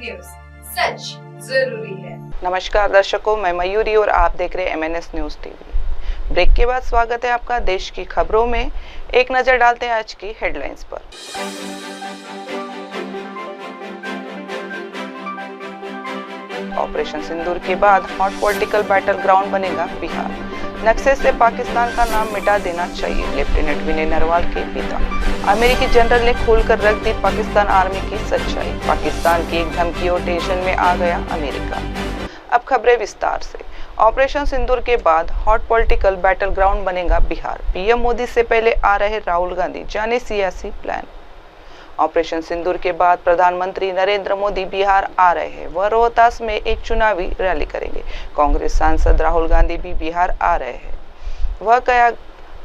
News, सच जरूरी है। नमस्कार दर्शकों, मैं मयूरी और आप देख रहे हैं MNS न्यूज टीवी। ब्रेक के बाद स्वागत है आपका देश की खबरों में। एक नजर डालते हैं आज की हेडलाइंस पर। ऑपरेशन सिंदूर के बाद हॉट पॉलिटिकल बैटल ग्राउंड बनेगा बिहार। नक्शे से पाकिस्तान का नाम मिटा देना चाहिए, लेफ्टिनेंट विनय नरवाल के पिता। अमेरिकी जनरल ने खोलकर रख दी पाकिस्तान आर्मी की सच्चाई। पाकिस्तान की एक धमकी और टेंशन में आ गया अमेरिका। अब खबरें विस्तार से। ऑपरेशन सिंदूर के बाद हॉट पॉलिटिकल बैटल ग्राउंड बनेगा बिहार। पीएम मोदी से पहले आ रहे राहुल गांधी, जाने सियासी प्लान। ऑपरेशन सिंदूर के बाद प्रधानमंत्री नरेंद्र मोदी बिहार आ रहे हैं। वह रोहतास में एक चुनावी रैली करेंगे। कांग्रेस सांसद राहुल गांधी भी बिहार आ रहे हैं।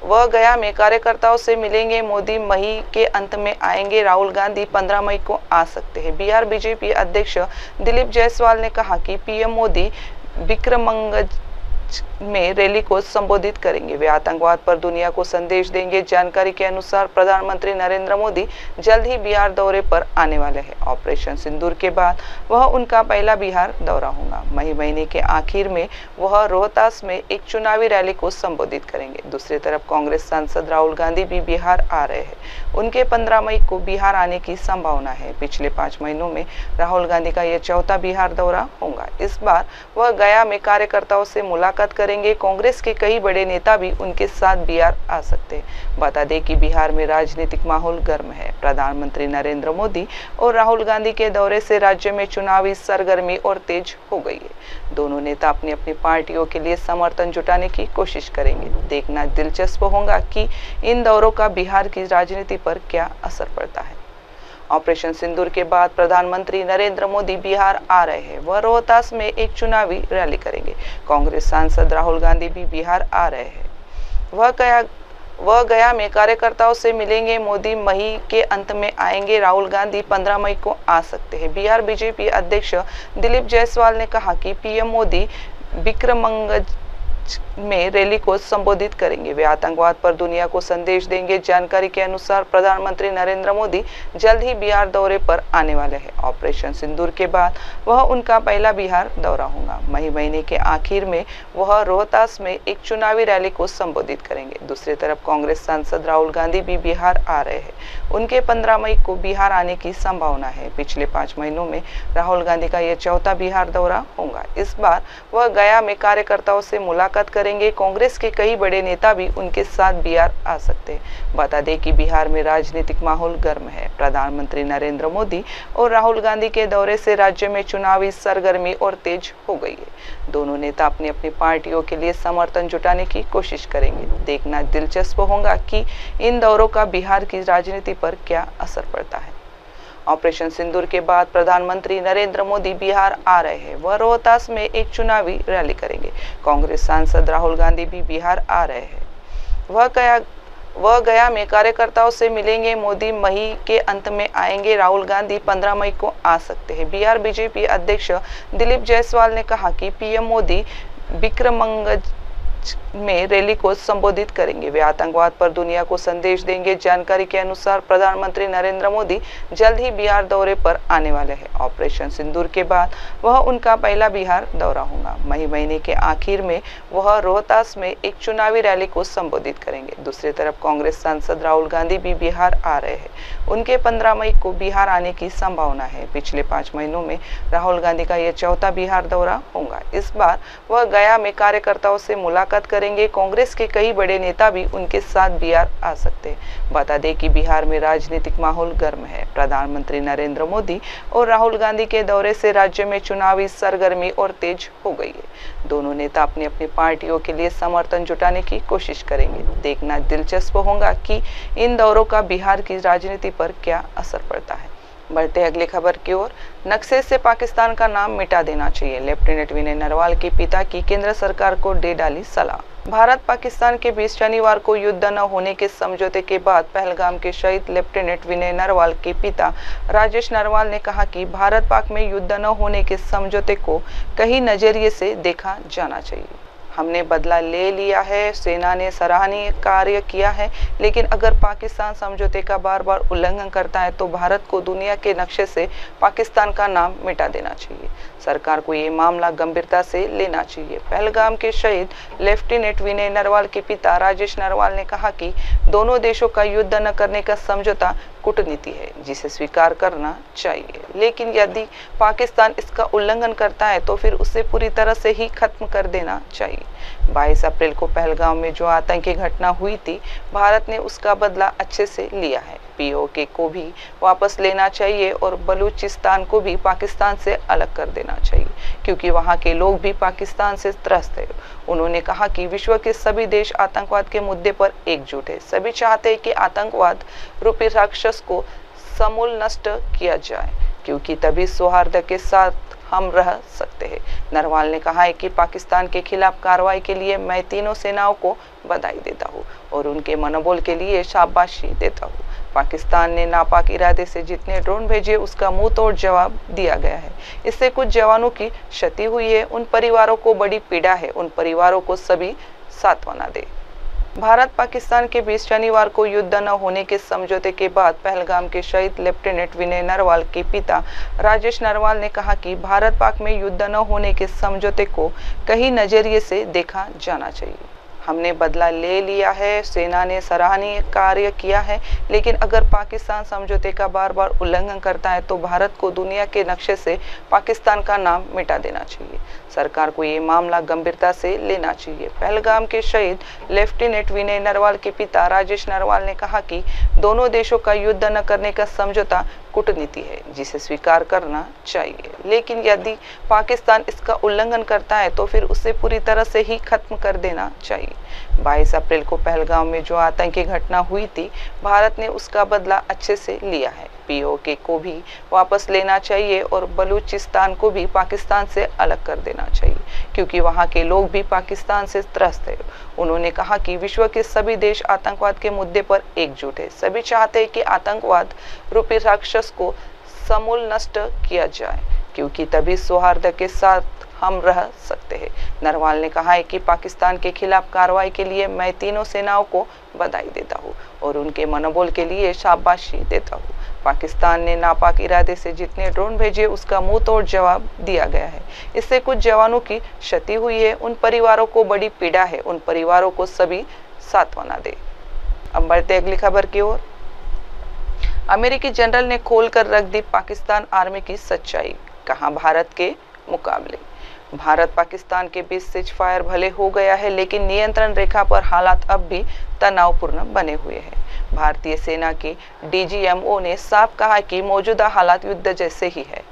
वह गया में कार्यकर्ताओं से मिलेंगे। मोदी मई के अंत में आएंगे। राहुल गांधी 15 मई को आ सकते हैं। बिहार बीजेपी अध्यक्ष दिलीप जायसवाल ने कहा कि पीएम मोदी विक्रमगंज में रैली को संबोधित करेंगे। वे आतंकवाद पर दुनिया को संदेश देंगे। जानकारी के अनुसार प्रधानमंत्री नरेंद्र मोदी जल्द ही बिहार दौरे पर आने वाले हैं। ऑपरेशन सिंदूर के बाद वह उनका पहला बिहार दौरा होगा। मई महीने के आखिर में वह रोहतास में एक चुनावी रैली को संबोधित करेंगे। दूसरी तरफ कांग्रेस सांसद राहुल गांधी भी बिहार आ रहे हैं। उनके 15 मई को बिहार आने की संभावना है। पिछले 5 महीनों में राहुल गांधी का यह चौथा बिहार दौरा होगा। इस बार वह गया में कार्यकर्ताओं से मुलाकात करेंगे। कांग्रेस के कई बड़े नेता भी उनके साथ बिहार आ सकते हैं। बता दें कि बिहार में राजनीतिक माहौल गर्म है। प्रधानमंत्री नरेंद्र मोदी और राहुल गांधी के दौरे से राज्य में चुनावी सरगर्मी और तेज हो गई है। दोनों नेता अपनी अपनी पार्टियों के लिए समर्थन जुटाने की कोशिश करेंगे। देखना दिलचस्प होगा कि इन दौरों का बिहार की राजनीति पर क्या असर पड़ता है। ऑपरेशन सिंदूर के बाद प्रधानमंत्री नरेंद्र मोदी बिहार आ रहे हैं। वह रोहतास में एक चुनावी रैली करेंगे। कांग्रेस सांसद राहुल गांधी भी बिहार आ रहे हैं। वह गया में कार्यकर्ताओं से मिलेंगे। मोदी मई के अंत में आएंगे। राहुल गांधी 15 मई को आ सकते हैं। बिहार बीजेपी अध्यक्ष दिलीप जायसवाल ने कहा कि पीएम मोदी विक्रमगंज में रैली को संबोधित करेंगे। वे आतंकवाद पर दुनिया को संदेश देंगे। जानकारी के अनुसार प्रधानमंत्री नरेंद्र मोदी जल्द ही बिहार दौरे पर आने वाले हैं। ऑपरेशन सिंदूर के बाद वह उनका पहला बिहार दौरा होगा। मई महीने के आखिर में वह रोहतास में एक चुनावी रैली को संबोधित करेंगे। दूसरी तरफ कांग्रेस सांसद राहुल गांधी भी बिहार आ रहे हैं। उनके 15 मई को बिहार आने की संभावना है। पिछले 5 महीनों में राहुल गांधी का यह चौथा बिहार दौरा होगा। इस बार वह गया में कार्यकर्ताओं से मुलाकात करेंगे। कांग्रेस के कई बड़े नेता भी उनके साथ बिहार आ सकते हैं। बता दें कि बिहार में राजनीतिक माहौल गर्म है। प्रधानमंत्री नरेंद्र मोदी और राहुल गांधी के दौरे से राज्य में चुनावी सरगर्मी और तेज हो गई है। दोनों नेता अपनी अपनी पार्टियों के लिए समर्थन जुटाने की कोशिश करेंगे। देखना दिलचस्प होगा कि इन दौरों का बिहार की राजनीति पर क्या असर पड़ता है। ऑपरेशन सिंदूर के बाद प्रधानमंत्री नरेंद्र मोदी बिहार आ रहे हैं। वह रोहतास में एक चुनावी रैली करेंगे। कांग्रेस सांसद राहुल गांधी भी बिहार आ रहे हैं। वह गया में कार्यकर्ताओं से मिलेंगे। मोदी मई के अंत में आएंगे। राहुल गांधी 15 मई को आ सकते हैं। बिहार बीजेपी अध्यक्ष दिलीप जायसवाल ने कहा कि पीएम मोदी विक्रमगंज में रैली को संबोधित करेंगे। वे आतंकवाद पर दुनिया को संदेश देंगे। जानकारी के अनुसार प्रधानमंत्री नरेंद्र मोदी जल्द ही बिहार दौरे पर आने वाले हैं। ऑपरेशन सिंदूर के बाद वह उनका पहला बिहार दौरा होगा। मई महीने के आखिर में वह रोहतास में एक चुनावी रैली को संबोधित करेंगे। दूसरी तरफ कांग्रेस सांसद राहुल गांधी भी बिहार आ रहे हैं। उनके 15 मई को बिहार आने की संभावना है। पिछले 5 महीनों में राहुल गांधी का यह चौथा बिहार दौरा होगा। इस बार वह गया में कार्यकर्ताओं से मुलाकात करेंगे। कांग्रेस के कई बड़े नेता भी उनके साथ बिहार आ सकते हैं। बता दें कि बिहार में राजनीतिक माहौल गर्म है। प्रधानमंत्री नरेंद्र मोदी और राहुल गांधी के दौरे से राज्य में चुनावी सरगर्मी और तेज हो गई है। दोनों नेता अपनी अपनी पार्टियों के लिए समर्थन जुटाने की कोशिश करेंगे। देखना दिलचस्प होगा कि इन दौरों का बिहार की राजनीति पर क्या असर पड़ता है। बढ़ते अगली खबर की ओर। नक्शे से पाकिस्तान का नाम मिटा देना चाहिए, लेफ्टिनेंट विनय नरवाल के पिता की केंद्र सरकार को दे डाली सलाह। भारत पाकिस्तान के बीच शनिवार को युद्ध न होने के समझौते के बाद पहलगाम के शहीद लेफ्टिनेंट विनय नरवाल के पिता राजेश नरवाल ने कहा कि भारत पाक में युद्ध न होने के समझौते को कई नजरिए से देखा जाना चाहिए। हमने बदला ले लिया है, सेना ने सराहनीय कार्य किया है, लेकिन अगर पाकिस्तान समझौते का बार बार उल्लंघन करता है तो भारत को दुनिया के नक्शे से पाकिस्तान का नाम मिटा देना चाहिए। सरकार को ये मामला गंभीरता से लेना चाहिए। पहलगाम के शहीद लेफ्टिनेंट विनय नरवाल के पिता राजेश नरवाल ने कहा कि दोनों देशों का युद्ध न करने का समझौता कूटनीति है जिसे स्वीकार करना चाहिए, लेकिन यदि पाकिस्तान इसका उल्लंघन करता है तो फिर उसे पूरी तरह से ही खत्म कर देना चाहिए। 22 अप्रैल को पहलगाम में जो आतंकी घटना हुई थी, भारत ने उसका बदला अच्छे से लिया है। पीओके को भी वापस लेना चाहिए और बलूचिस्तान को भी पाकिस्तान से अलग कर देना चाहिए, क्योंकि वहाँ के लोग भी पाकिस्तान से त्रस्त हैं। उन्होंने कहा कि विश्व के सभी देश आतंकवाद के मुद्दे पर एकजुट है। सभी चाहते हैं कि आतंकवाद रूपी राक्षस को समूल नष्ट किया जाए, क्योंकि तभी सौहार्द के साथ हम रह सकते हैं। नरवाल ने कहा है कि पाकिस्तान के खिलाफ कार्रवाई के लिए मैं तीनों सेनाओं को बधाई देता हूँ और उनके मनोबल के लिए शाबाशी देता हूँ। पाकिस्तान ने नापाक इरादे से जितने ड्रोन भेजे उसका मुंह तोड़ जवाब दिया गया है। इससे कुछ जवानों की क्षति हुई है। उन परिवारों को बड़ी पीड़ा है। उन परिवारों को सभी सांत्वना दे। भारत पाकिस्तान के बीच शनिवार को युद्ध न होने के समझौते के बाद पहलगाम के शहीद लेफ्टिनेंट विनय नरवाल के पिता राजेश नरवाल ने कहा कि भारत पाक में युद्ध न होने के समझौते को कई नजरिए से देखा जाना चाहिए। हमने बदला ले लिया है, सेना ने सराहनीय कार्य किया है, लेकिन अगर पाकिस्तान समझौते का बार बार उल्लंघन करता है तो भारत को दुनिया के नक्शे से पाकिस्तान का नाम मिटा देना चाहिए। सरकार को ये मामला गंभीरता से लेना चाहिए। पहलगाम के शहीद लेफ्टिनेंट विनय नरवाल के पिता राजेश नरवाल ने कहा कि दोनों देशों का युद्ध न करने का समझौता कूटनीति है जिसे स्वीकार करना चाहिए, लेकिन यदि पाकिस्तान इसका उल्लंघन करता है तो फिर उसे पूरी तरह से ही खत्म कर देना चाहिए। 22 अप्रैल को पहलगाम में जो आतंकी घटना हुई थी, भारत ने उसका बदला अच्छे से लिया है। पीओके को भी वापस लेना चाहिए और बलूचिस्तान को भी पाकिस्तान से अलग कर देना चाहिए, क्योंकि वहाँ के लोग भी पाकिस्तान से त्रस्त हैं। उन्होंने कहा कि विश्व के सभी देश आतंकवाद के मुद्दे पर एकजुट है। सभी चाहते हैं कि आतंकवाद रूपी राक्षस को समूल नष्ट किया जाए, क्योंकि तभी सौहार्द के साथ हम रह सकते हैं। नरवाल ने कहा है कि पाकिस्तान के खिलाफ कार्रवाई के लिए मैं तीनों सेनाओं को बधाई देता हूँ और उनके मनोबल के लिए शाबाशी देता हूँ। पाकिस्तान ने नापाक इरादे से जितने ड्रोन भेजे उसका मुंह तोड़ जवाब दिया गया है। इससे कुछ जवानों की क्षति हुई है। उन परिवारों को बड़ी पीड़ा है। उन परिवारों को सभी सांत्वना दे। अब बढ़ते अगली खबर की ओर। अमेरिकी जनरल ने खोल कर रख दी पाकिस्तान आर्मी की सच्चाई, कहा भारत के मुकाबले। भारत पाकिस्तान के बीच सीज फायर भले हो गया है, लेकिन नियंत्रण रेखा पर हालात अब भी तनावपूर्ण बने हुए हैं। भारतीय सेना के डीजीएमओ ने साफ कहा कि मौजूदा हालात युद्ध जैसे ही है।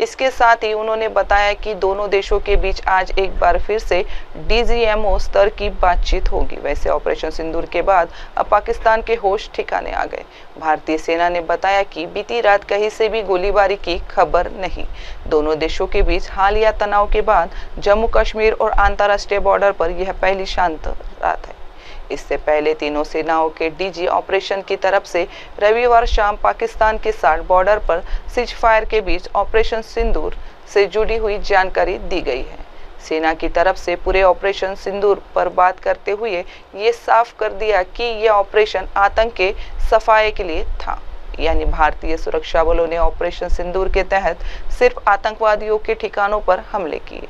इसके साथ ही उन्होंने बताया कि दोनों देशों के बीच आज एक बार फिर से डीजीएमओ स्तर की बातचीत होगी। वैसे ऑपरेशन सिंदूर के बाद अब पाकिस्तान के होश ठिकाने आ गए। भारतीय सेना ने बताया कि बीती रात कहीं से भी गोलीबारी की खबर नहीं। दोनों देशों के बीच हालिया तनाव के बाद जम्मू कश्मीर और अंतर्राष्ट्रीय बॉर्डर पर यह पहली शांत रात है। इससे पहले तीनों सेनाओं के डीजी ऑपरेशन की तरफ से रविवार शाम पाकिस्तान के साथ बॉर्डर पर सीज फायर के बीच ऑपरेशन सिंदूर से जुड़ी हुई जानकारी दी गई है। सेना की तरफ से पूरे ऑपरेशन सिंदूर पर बात करते हुए ये साफ कर दिया कि यह ऑपरेशन आतंक के सफाये के लिए था, यानी भारतीय सुरक्षा बलों ने ऑपरेशन सिंदूर के तहत सिर्फ आतंकवादियों के ठिकानों पर हमले किए।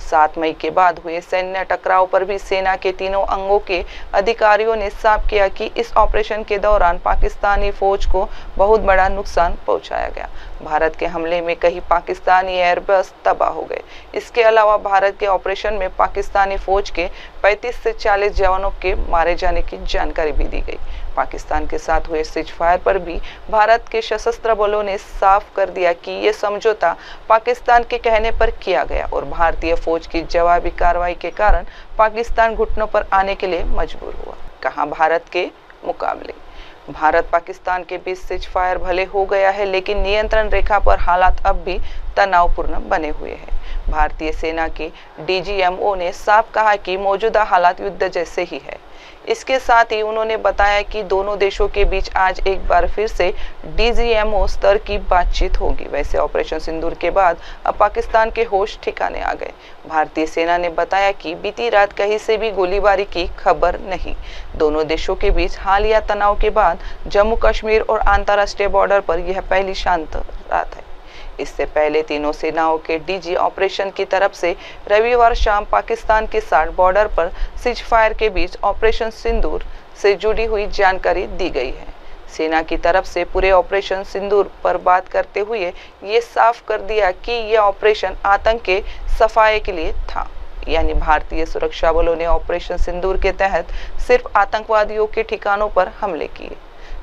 7 मई के बाद हुए सैन्य टकराव पर भी सेना के तीनों अंगों के अधिकारियों ने साफ किया कि इस ऑपरेशन के दौरान पाकिस्तानी फौज को बहुत बड़ा नुकसान पहुंचाया गया। भारत के हमले में कई पाकिस्तानी एयरबस तबाह हो गए। इसके अलावा भारत के ऑपरेशन में पाकिस्तानी फौज के 35 से 40 जवानों के मारे जाने की जानकारी भी दी गई। पाकिस्तान के साथ हुए सीज फायर पर भी भारत के सशस्त्र बलों ने साफ कर दिया कि ये समझौता पाकिस्तान के कहने पर किया गया और भारतीय फौज की जवाबी कार्रवाई के कारण पाकिस्तान घुटनों पर आने के लिए मजबूर हुआ, कहा भारत के मुकाबले। भारत पाकिस्तान के बीच सीज फायर भले हो गया है, लेकिन नियंत्रण रेखा पर हालात अब भी तनावपूर्ण बने हुए हैं। भारतीय सेना के डीजीएमओ ने साफ कहा कि मौजूदा हालात युद्ध जैसे ही है। इसके साथ ही उन्होंने बताया कि दोनों देशों के बीच आज एक बार फिर से DGMO स्तर की बातचीत होगी। वैसे ऑपरेशन सिंदूर के बाद अब पाकिस्तान के होश ठिकाने आ गए। भारतीय सेना ने बताया कि बीती रात कहीं से भी गोलीबारी की खबर नहीं। दोनों देशों के बीच हालिया तनाव के बाद जम्मू कश्मीर और अंतर्राष्ट्रीय बॉर्डर पर यह पहली शांत रात है। इससे पहले तीनों सेनाओं के DG ऑपरेशन की तरफ से रविवार शाम पाकिस्तान के साथ बॉर्डर पर सीज फायर के बीच ऑपरेशन सिंदूर से जुड़ी हुई जानकारी दी गई है। सेना की तरफ से पूरे ऑपरेशन सिंदूर पर बात करते हुए ये साफ कर दिया कि यह ऑपरेशन आतंक के सफाये के लिए था, यानी भारतीय सुरक्षा बलों ने ऑपरेशन सिंदूर के तहत सिर्फ आतंकवादियों के ठिकानों पर हमले किए।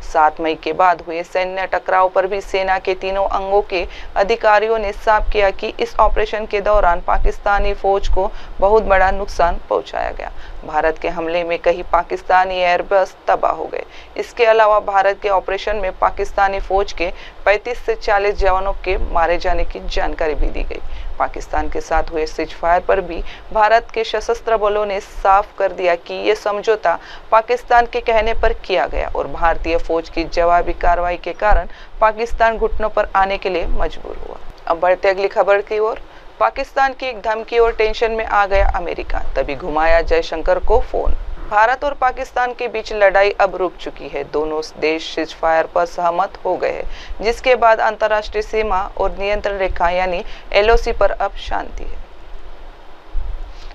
7 मई के बाद हुए सैन्य टकराव पर भी सेना के तीनों अंगों के अधिकारियों ने साफ किया कि इस ऑपरेशन के दौरान पाकिस्तानी फौज को बहुत बड़ा नुकसान पहुंचाया गया। भारत के हमले में कई पाकिस्तानी एयरबस तबाह हो गए। इसके अलावा भारत के ऑपरेशन में पाकिस्तानी फौज के 35 से 40 जवानों के मारे जाने की जानकारी भी दी गई। पाकिस्तान के साथ हुए सीज फायर पर भी भारत के सशस्त्र बलों ने साफ कर दिया कि ये समझौता पाकिस्तान के कहने पर किया गया और भारतीय फौज की जवाबी कार्रवाई के कारण पाकिस्तान घुटनों पर आने के लिए मजबूर हुआ। अब बढ़ते अगली खबर की ओर। पाकिस्तान की एक धमकी और टेंशन में आ गया अमेरिका, तभी घुमाया जयशंकर को फोन। भारत और पाकिस्तान के बीच लड़ाई अब रुक चुकी है। दोनों देश सीज फायर पर सहमत हो गए हैं, जिसके बाद अंतर्राष्ट्रीय सीमा और नियंत्रण रेखा यानी LOC पर अब शांति है।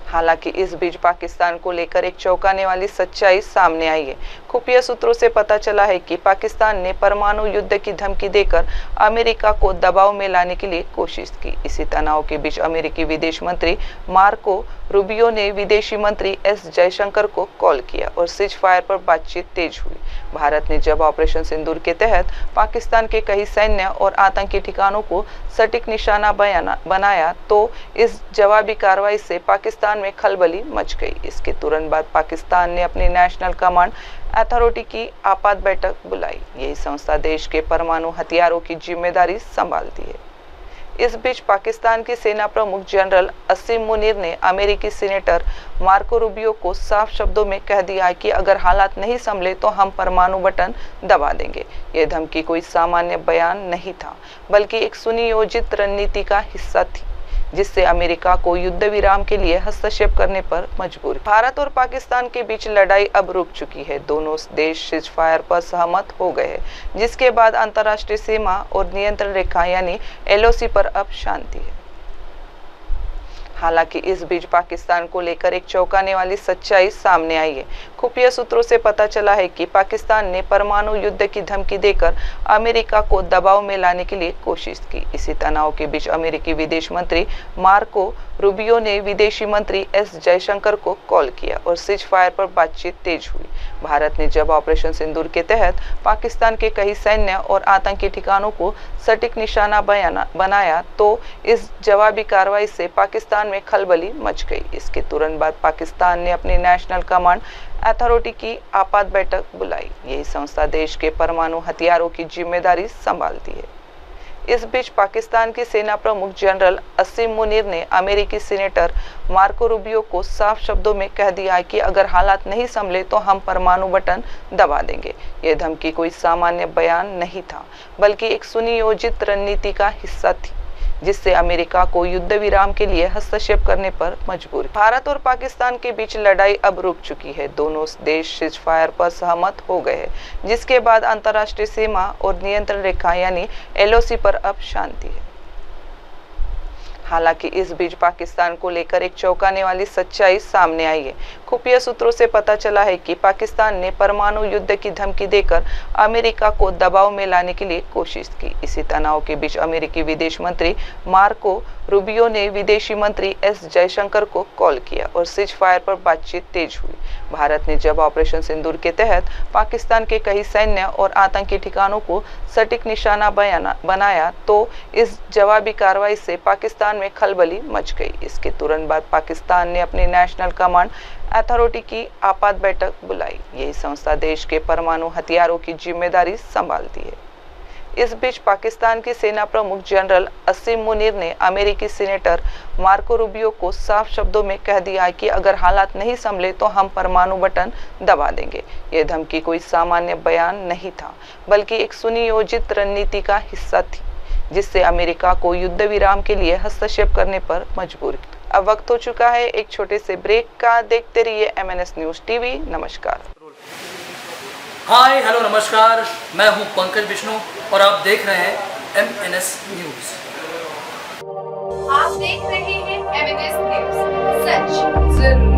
हालांकि इस बीच पाकिस्तान को लेकर एक चौंकाने वाली सच्चाई सामने आई है। खुफिया सूत्रों से पता चला है कि पाकिस्तान ने परमाणु युद्ध की धमकी देकर अमेरिका को दबाव में लाने के लिए कोशिश की। इसी तनाव के बीच अमेरिकी विदेश मंत्री मार्को रूबियो ने विदेशी मंत्री S जयशंकर को कॉल किया और सीज फायर पर बातचीत तेज हुई। भारत ने जब ऑपरेशन सिंदूर के तहत पाकिस्तान के कई सैन्य और आतंकी ठिकानों को सटीक निशाना बनाया तो इस जवाबी कार्रवाई से पाकिस्तान में खलबली मच गई। इसके तुरंत बाद पाकिस्तान ने अपनी नेशनल कमांड अथॉरिटी की आपात बैठक बुलाई। यही संस्था देश के परमाणु हथियारों की जिम्मेदारी संभालती है। इस बीच पाकिस्तान के सेना प्रमुख जनरल असीम मुनीर ने अमेरिकी सीनेटर मार्को रूबियो को साफ शब्दों में कह दिया कि अगर हालात नहीं संभले तो हम परमाणु बटन दबा देंगे। यह धमकी कोई सामान्य बयान नहीं था, बल्कि एक सुनियोजित रणनीति का हिस्सा थी, जिससे अमेरिका को युद्ध विराम के लिए हस्तक्षेप करने पर मजबूर। भारत और पाकिस्तान के बीच लड़ाई अब रुक चुकी है। दोनों देश सीज फायर पर सहमत हो गए हैं, जिसके बाद अंतर्राष्ट्रीय सीमा और नियंत्रण रेखा यानी LOC पर अब शांति है। हालांकि इस बीच पाकिस्तान को लेकर एक चौंकाने वाली सच्चाई सामने आई है। खुफिया सूत्रों से पता चला है कि पाकिस्तान ने परमाणु युद्ध की धमकी देकर अमेरिका को दबाव में लाने के लिए कोशिश की। इसी तनाव के बीच अमेरिकी विदेश मंत्री मार्को रूबियो ने विदेशी मंत्री S जयशंकर को कॉल किया और सीज फायर पर बातचीत तेज हुई। भारत ने जब ऑपरेशन सिंदूर के तहत पाकिस्तान के कई सैन्य और आतंकी ठिकानों को सटीक निशाना बनाया तो इस जवाबी कार्रवाई से पाकिस्तान में खलबली मच गई। इसके तुरंत बाद पाकिस्तान ने अपनी नेशनल कमांड अथॉरिटी की आपात बैठक बुलाई। यही संस्था देश के परमाणु हथियारों की जिम्मेदारी संभालती है। इस बीच पाकिस्तान के सेना प्रमुख जनरल असीम मुनीर ने अमेरिकी सीनेटर मार्को रूबियो को साफ शब्दों में कह दिया कि अगर हालात नहीं संभले तो हम परमाणु बटन दबा देंगे। यह धमकी कोई सामान्य बयान नहीं था, बल्कि एक सुनियोजित रणनीति का हिस्सा थी, जिससे अमेरिका को युद्ध विराम के लिए हस्तक्षेप करने पर मजबूर। भारत और पाकिस्तान के बीच लड़ाई अब रुक चुकी है। दोनों देश सीज फायर पर सहमत हो गए हैं, जिसके बाद अंतर्राष्ट्रीय सीमा और नियंत्रण रेखा यानी LOC पर अब शांति है। हालांकि इस बीच पाकिस्तान को लेकर एक चौंकाने वाली सच्चाई सामने आई है। खुफिया सूत्रों से पता चला है कि पाकिस्तान ने परमाणु युद्ध की धमकी देकर अमेरिका को दबाव में लाने के लिए कोशिश की। इसी तनाव के बीच अमेरिकी विदेश मंत्री मार्को रूबियो ने विदेशी मंत्री S जयशंकर को कॉल किया और सीज फायर पर बातचीत तेज हुई। भारत ने जब ऑपरेशन सिंदूर के तहत पाकिस्तान के कई सैन्य और आतंकी ठिकानों को सटीक निशाना बनाया तो इस जवाबी कार्रवाई से पाकिस्तान में खलबली मच गई। इसके तुरंत बाद पाकिस्तान ने अपनी नेशनल कमांड अथॉरिटी की आपात बैठक बुलाई। यही संस्था देश के परमाणु हथियारों की जिम्मेदारी संभालती है। इस बीच पाकिस्तान की सेना प्रमुख जनरल असीम मुनीर ने अमेरिकी सीनेटर मार्को रूबियो को साफ शब्दों में कह दिया है कि अगर हालात नहीं संभले तो हम परमाणु बटन दबा देंगे। यह धमकी कोई सामान्य बयान नहीं था, बल्कि एक सुनियोजित रणनीति का हिस्सा थी, जिससे अमेरिका को युद्ध विराम के लिए हस्तक्षेप करने पर मजबूर किया। अब वक्त हो चुका है एक छोटे से ब्रेक का। देखते रहिए MNS न्यूज टीवी। नमस्कार। हाय हेलो नमस्कार, मैं हूं पंकज विष्णु और आप देख रहे हैं MNS न्यूज। आप देख रहे हैं MNS न्यूज, सच जरूरी।